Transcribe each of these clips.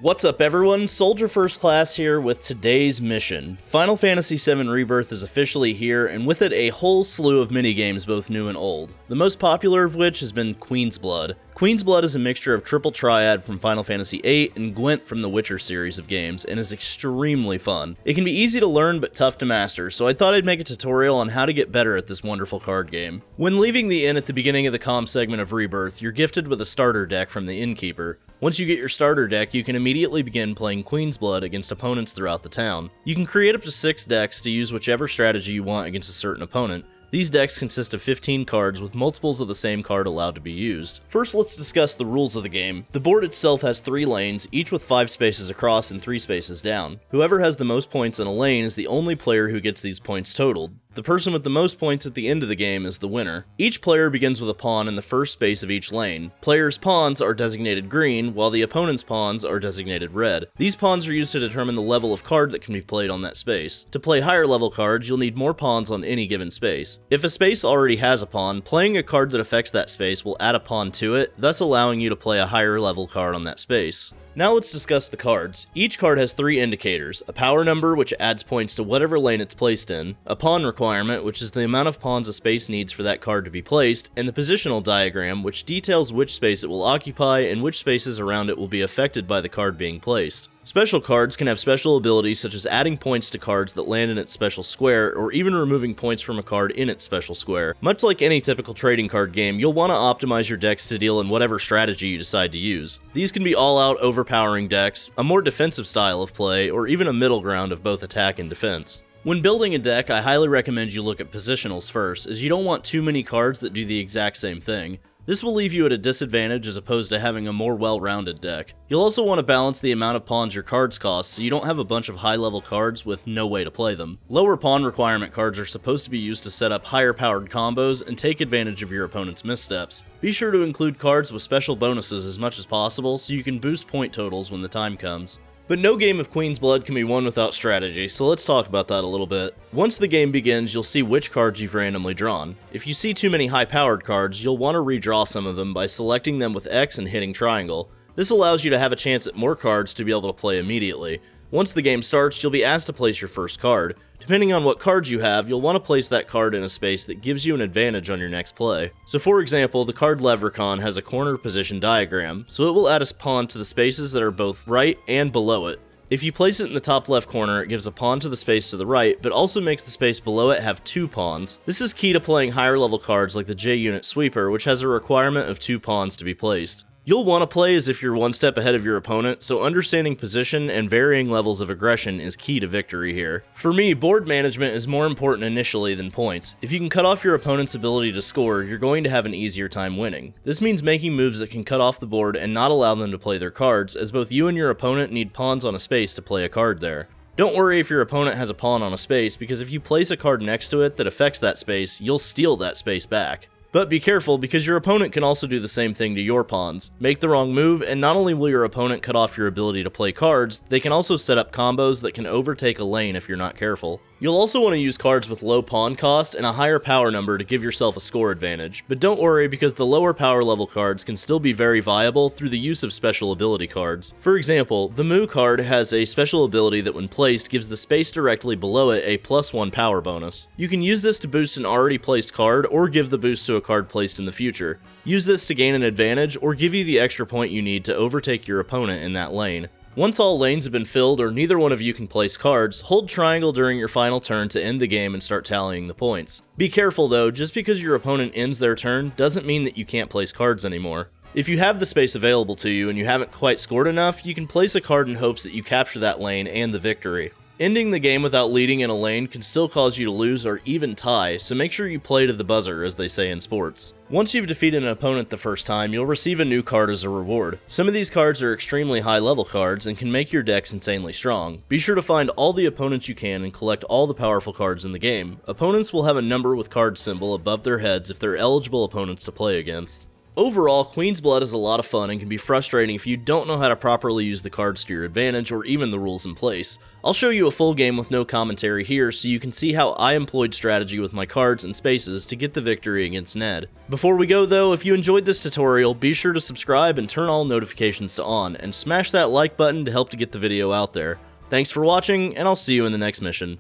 What's up everyone, Soldier First Class here with today's mission. Final Fantasy VII Rebirth is officially here, and with it a whole slew of minigames both new and old, the most popular of which has been Queen's Blood. Queen's Blood is a mixture of Triple Triad from Final Fantasy VIII and Gwent from the Witcher series of games, and is extremely fun. It can be easy to learn but tough to master, so I thought I'd make a tutorial on how to get better at this wonderful card game. When leaving the inn at the beginning of the comm segment of Rebirth, you're gifted with a starter deck from the innkeeper. Once you get your starter deck, you can immediately begin playing Queen's Blood against opponents throughout the town. You can create up to 6 decks to use whichever strategy you want against a certain opponent. These decks consist of 15 cards with multiples of the same card allowed to be used. First, let's discuss the rules of the game. The board itself has 3 lanes, each with 5 spaces across and 3 spaces down. Whoever has the most points in a lane is the only player who gets these points totaled. The person with the most points at the end of the game is the winner. Each player begins with a pawn in the first space of each lane. Players' pawns are designated green, while the opponent's pawns are designated red. These pawns are used to determine the level of card that can be played on that space. To play higher level cards, you'll need more pawns on any given space. If a space already has a pawn, playing a card that affects that space will add a pawn to it, thus allowing you to play a higher level card on that space. Now let's discuss the cards. Each card has 3 indicators: a power number, which adds points to whatever lane it's placed in, a pawn requirement, which is the amount of pawns a space needs for that card to be placed, and the positional diagram, which details which space it will occupy and which spaces around it will be affected by the card being placed. Special cards can have special abilities such as adding points to cards that land in its special square, or even removing points from a card in its special square. Much like any typical trading card game, you'll want to optimize your decks to deal in whatever strategy you decide to use. These can be all-out overpowering decks, a more defensive style of play, or even a middle ground of both attack and defense. When building a deck, I highly recommend you look at positionals first, as you don't want too many cards that do the exact same thing. This will leave you at a disadvantage as opposed to having a more well-rounded deck. You'll also want to balance the amount of pawns your cards cost so you don't have a bunch of high-level cards with no way to play them. Lower pawn requirement cards are supposed to be used to set up higher-powered combos and take advantage of your opponent's missteps. Be sure to include cards with special bonuses as much as possible so you can boost point totals when the time comes. But no game of Queen's Blood can be won without strategy, so let's talk about that a little bit. Once the game begins, you'll see which cards you've randomly drawn. If you see too many high-powered cards, you'll want to redraw some of them by selecting them with X and hitting triangle. This allows you to have a chance at more cards to be able to play immediately. Once the game starts, you'll be asked to place your first card. Depending on what cards you have, you'll want to place that card in a space that gives you an advantage on your next play. So for example, the card Leprechaun has a corner position diagram, so it will add a pawn to the spaces that are both right and below it. If you place it in the top left corner, it gives a pawn to the space to the right, but also makes the space below it have 2 pawns. This is key to playing higher level cards like the J-Unit Sweeper, which has a requirement of 2 pawns to be placed. You'll want to play as if you're one step ahead of your opponent, so understanding position and varying levels of aggression is key to victory here. For me, board management is more important initially than points. If you can cut off your opponent's ability to score, you're going to have an easier time winning. This means making moves that can cut off the board and not allow them to play their cards, as both you and your opponent need pawns on a space to play a card there. Don't worry if your opponent has a pawn on a space, because if you place a card next to it that affects that space, you'll steal that space back. But be careful, because your opponent can also do the same thing to your pawns. Make the wrong move, and not only will your opponent cut off your ability to play cards, they can also set up combos that can overtake a lane if you're not careful. You'll also want to use cards with low pawn cost and a higher power number to give yourself a score advantage, but don't worry because the lower power level cards can still be very viable through the use of special ability cards. For example, the Mu card has a special ability that when placed gives the space directly below it a +1 power bonus. You can use this to boost an already placed card or give the boost to a card placed in the future. Use this to gain an advantage or give you the extra point you need to overtake your opponent in that lane. Once all lanes have been filled or neither one of you can place cards, hold triangle during your final turn to end the game and start tallying the points. Be careful though, just because your opponent ends their turn doesn't mean that you can't place cards anymore. If you have the space available to you and you haven't quite scored enough, you can place a card in hopes that you capture that lane and the victory. Ending the game without leading in a lane can still cause you to lose or even tie, so make sure you play to the buzzer, as they say in sports. Once you've defeated an opponent the first time, you'll receive a new card as a reward. Some of these cards are extremely high level cards and can make your decks insanely strong. Be sure to find all the opponents you can and collect all the powerful cards in the game. Opponents will have a number with card symbol above their heads if they're eligible opponents to play against. Overall, Queen's Blood is a lot of fun and can be frustrating if you don't know how to properly use the cards to your advantage or even the rules in place. I'll show you a full game with no commentary here so you can see how I employed strategy with my cards and spaces to get the victory against Ned. Before we go though, if you enjoyed this tutorial, be sure to subscribe and turn all notifications to on, and smash that like button to help to get the video out there. Thanks for watching, and I'll see you in the next mission.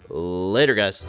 Later, guys.